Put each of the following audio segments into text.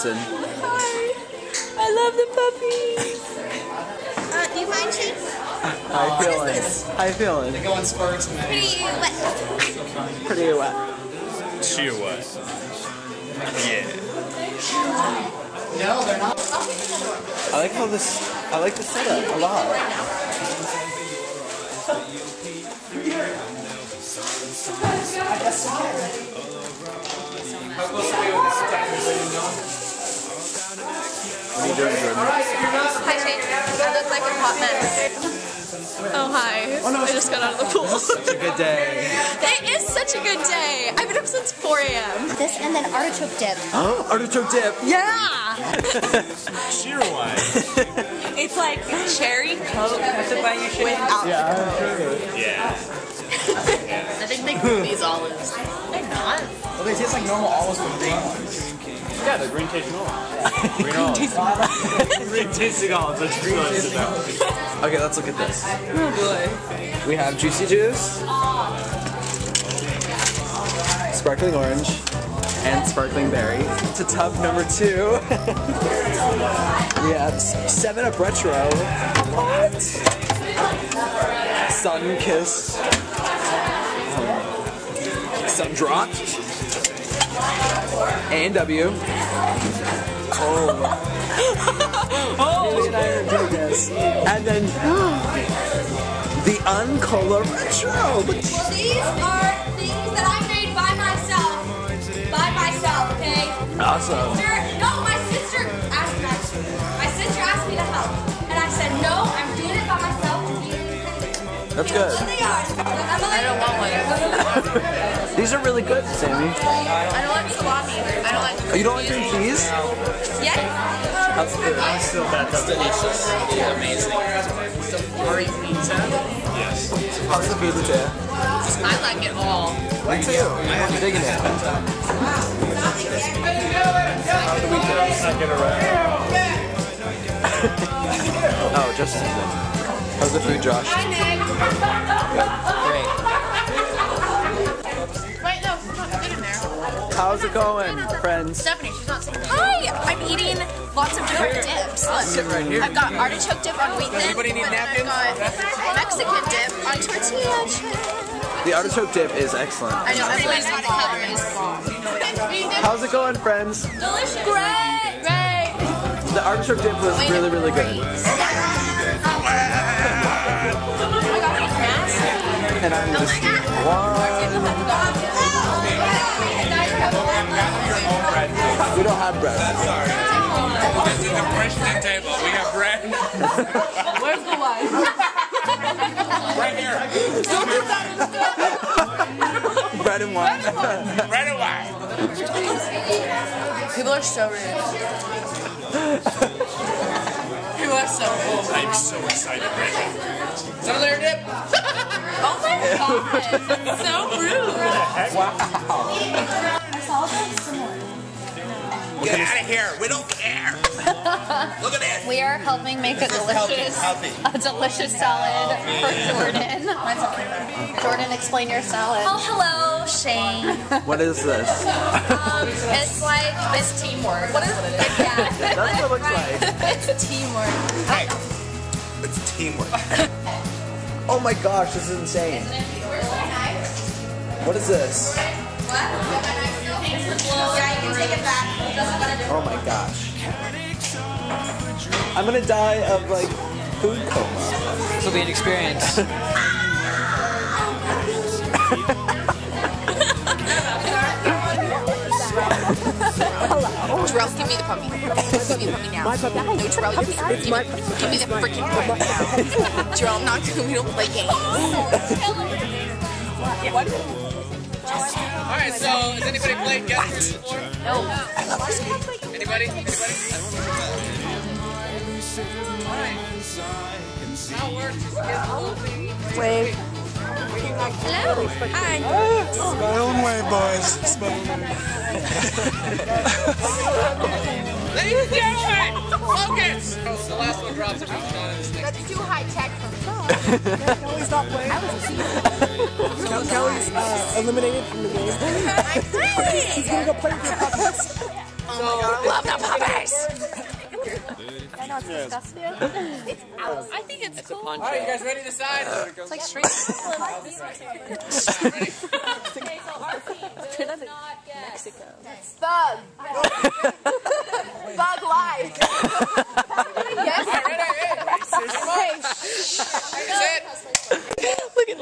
person. Hi. I love the puppies. Do you mind, Chief? How you feeling? How you feeling? They go on spurs tonight. Pretty wet. Pretty wet. Too wet. Yeah. No, they're not. I like how this. I like the setup a lot. I guess so. How close are we with this time? What are you doing, Jordan? Hi, Shane. I look like a hot mess. Oh, hi. I just got out of the pool. Such a good day. It is such a good day. I've been up since 4 a.m. This and then artichoke dip. Oh, artichoke dip. Yeah! Cheer wine. It's like cherry Coke without Yeah. I think they cook these olives. They're not. Well, they taste like normal olives with green ones. Yeah, the green tasting olive. Green olive. Green tasting olive. That's green olives about. Okay, let's look at this. Oh boy. We have juicy juice, sparkling orange, and sparkling berry. To tub number 2. We have 7-Up Retro. What? Sun-kissed. Sun-dropped. A&W. Oh. Haley and I are doing this. And then the Uncola Retro. Well, these are things that I made by myself. By myself, okay? Awesome. No, my sister asked me to help. And I said, no, I'm doing it by myself. That's good. I don't want one. These are really good, Sammy. I don't like salami. I don't like Oh, you don't like cream cheese? Yeah. That's good. I'm still back up. Delicious. Yeah, amazing. Some curry pizza. Yes. How's the food today? I like it all. Me too. I'm digging it. Second around. Oh, just how's the food, Josh? Hi, Nick. Great. Wait, no, she's not good in there. How's it going, friends? Stephanie, she's not saying hi. I'm eating lots of different dips. Look, I've got artichoke dip on wheat thin. Anybody need napkins? I've got Mexican dip on tortilla chips. The artichoke dip is excellent. I know, everybody's had to cover this. How's it going, friends? Delicious. Great. Great. The artichoke dip was really, really good. And I'm just we don't have bread. This is the freshman table. We got bread. Where's the wine? Right here. Bread and wine. Bread and wine. People are so rude. People are so rude. I'm so excited right now. Some of their dip. Oh my god. So rude. Get out of here. We don't care. Look at this. We are helping make a delicious salad for Jordan. Jordan, explain your salad. Oh, hello, Shane. What is this? It's like It's teamwork. what is it? Yeah. That's what it looks like. It's teamwork. Hey, it's teamwork. Oh my gosh, this is insane. What is this? What? Yeah, you can take it back. Oh my gosh. I'm gonna die of like food coma. This will be an experience. Terrell, give me the puppy. Give me the puppy now. My puppy. No, Terrell, give me the puppy. Give me the freaking puppy now. Terrell, I'm not good. We don't play games. What? Alright, so has anybody played Guess Who before? No. Anybody? Alright. How it works is you get a little thing. Wave. Hello. Hi. My own way, boys. It's my own way. Ladies and gentlemen, focus! Oh, the last one drops it. That's too high tech for me. Kelly's not playing. Kelly's eliminated from the game. She's gonna go play with your puppets. Oh my god, I love that puppy. know it's disgusting? It's out. I think it's cool. All right, you guys ready to decide? It's like straight. Mexico. Thug. Thug life. Yes. Hey. Look at.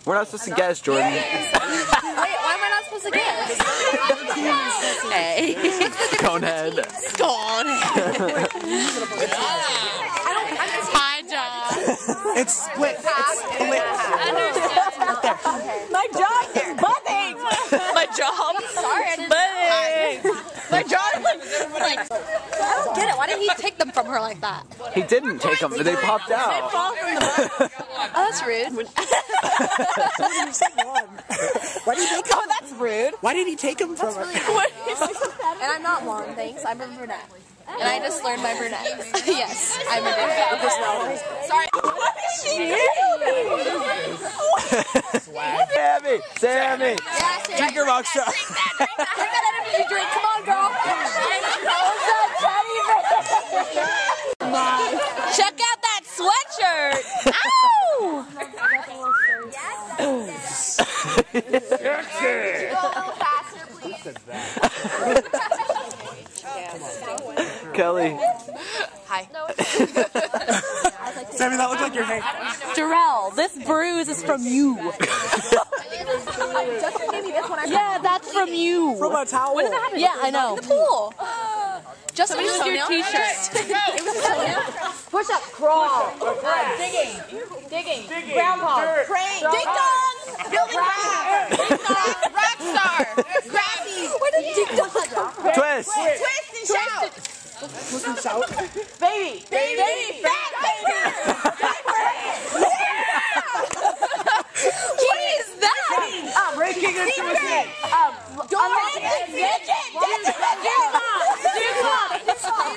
We're not supposed to guess, Jordan. Wait, why am I not supposed to guess? Hey. Conehead. Hi, John. It's split. It's split. My jaw is buzzing. My jaw? Sorry, I didn't buzzing. My jaw is like, I don't get it. Why did he take them from her like that? He didn't take them. They popped out. Oh, that's rude. Why did he take him? Oh, that's rude. Why did he take him from her? And I'm not blonde, thanks. I'm a brunette. And I just learned my brunette. Yes, I'm a brunette. Sorry. What is she doing? Sammy. Drink your rockstar. Drink that energy drink. Come on, girl. Check out that sweatshirt. Ow! Kelly. Hi. Sammy, that looks like your hair. Darrell, this bruise is from you. Yeah, that's from you. From a towel. When did that happen? Yeah, I know. In the pool. Just used your t-shirt. Push up, crawl. Digging. Groundhog. Praying. Ding dong. Building rock. Ding dong. Rockstar. Raby. Where did ding dong? Twist. Twist and shout. Twist and shout. Baby. Fat paper. What is that? Breaking into his head.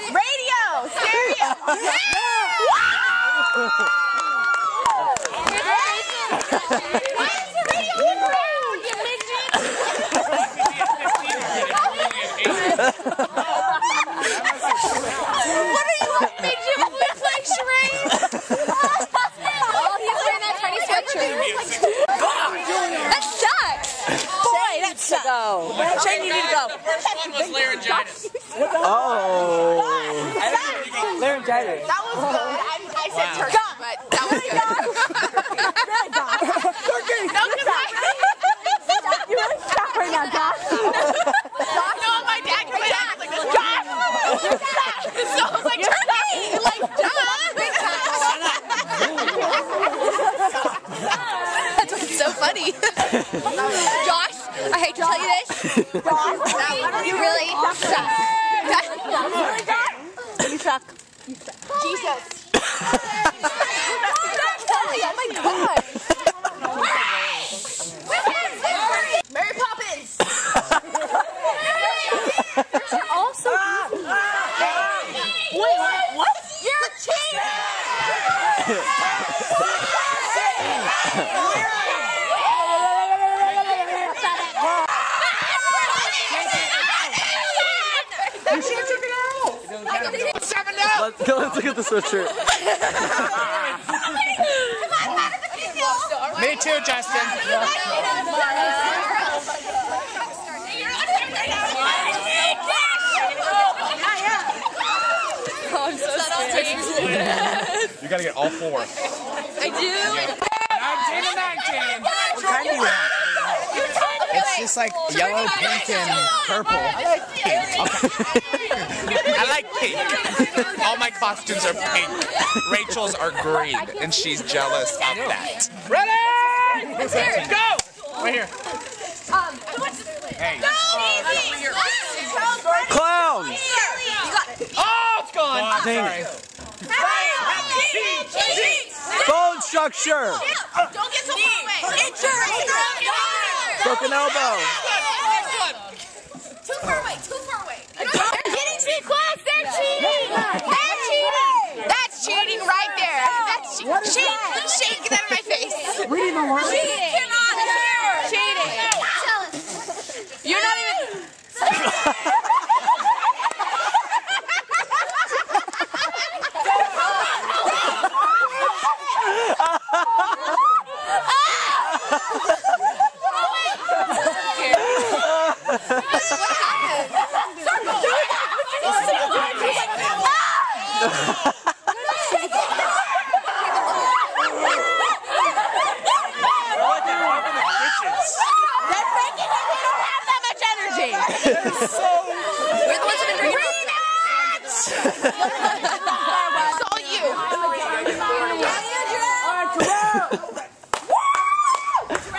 Radio. Stereo. Why is the radio on the ground, you midget? What are you up, midget? We're playing charades. Oh, he's wearing that tiny sweatshirt. That sucks. Boy, that sucks. Shane, you need to go. The first one was laryngitis. Oh. Laryngitis. That was good. I said turkey, but that was good. Turkey. No, you really suck right now, Josh. No, my dad came back like this. Josh! So I was like, turkey! Like, That's what's so funny. Josh, I hate to tell you this. Josh, you really suck. You suck. Jesus. Oh my God. Mary Poppins. You're also Wait, what? You're a cheater. You should have took it out. Let's look at the sweatshirt. Me too, Justin. Oh, I'm so scared. You gotta get all four. I do. 19 and 19. What kind do you have? It's just like yellow, pink, and purple. I like pink. All my costumes are pink. Rachel's are green, and she's jealous of that. Ready? Let's hear it. Go! Right here. Hey. Clowns. You got it. Oh, it's gone. Oh, Dang. sorry. Bone structure. Don't get so far away. Injury. Broken elbow. Too far away. They're getting too close. They're cheating. That's cheating. That's cheating right there. That's cheating. Shake that in my Cheating. You're not even.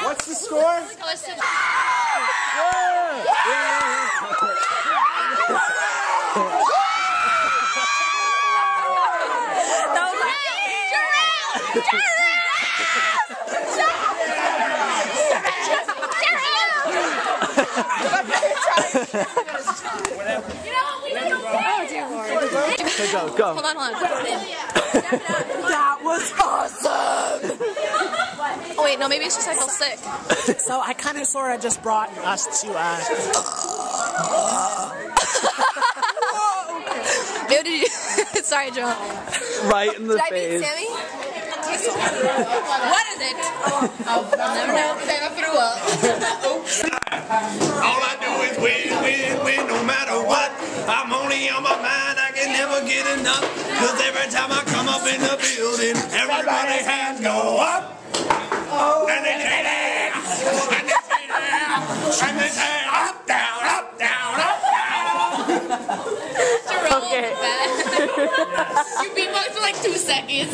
What's the score? Go. Hold on. That was awesome! Oh wait, no, maybe it's just I feel sick. So I kind of sort of just brought us to What did you? Sorry, Joe. Right in the Did I face. beat Sammy? What is it? I'll never know because I threw up. All I do is win, no matter what. I'm only on my mind, I can never get enough. Cause every time I come up in the building, everybody's hands go up. And they say down, and they say down, and they say up, down, up, down, up, down. Jerome, okay. You beatbox for like 2 seconds.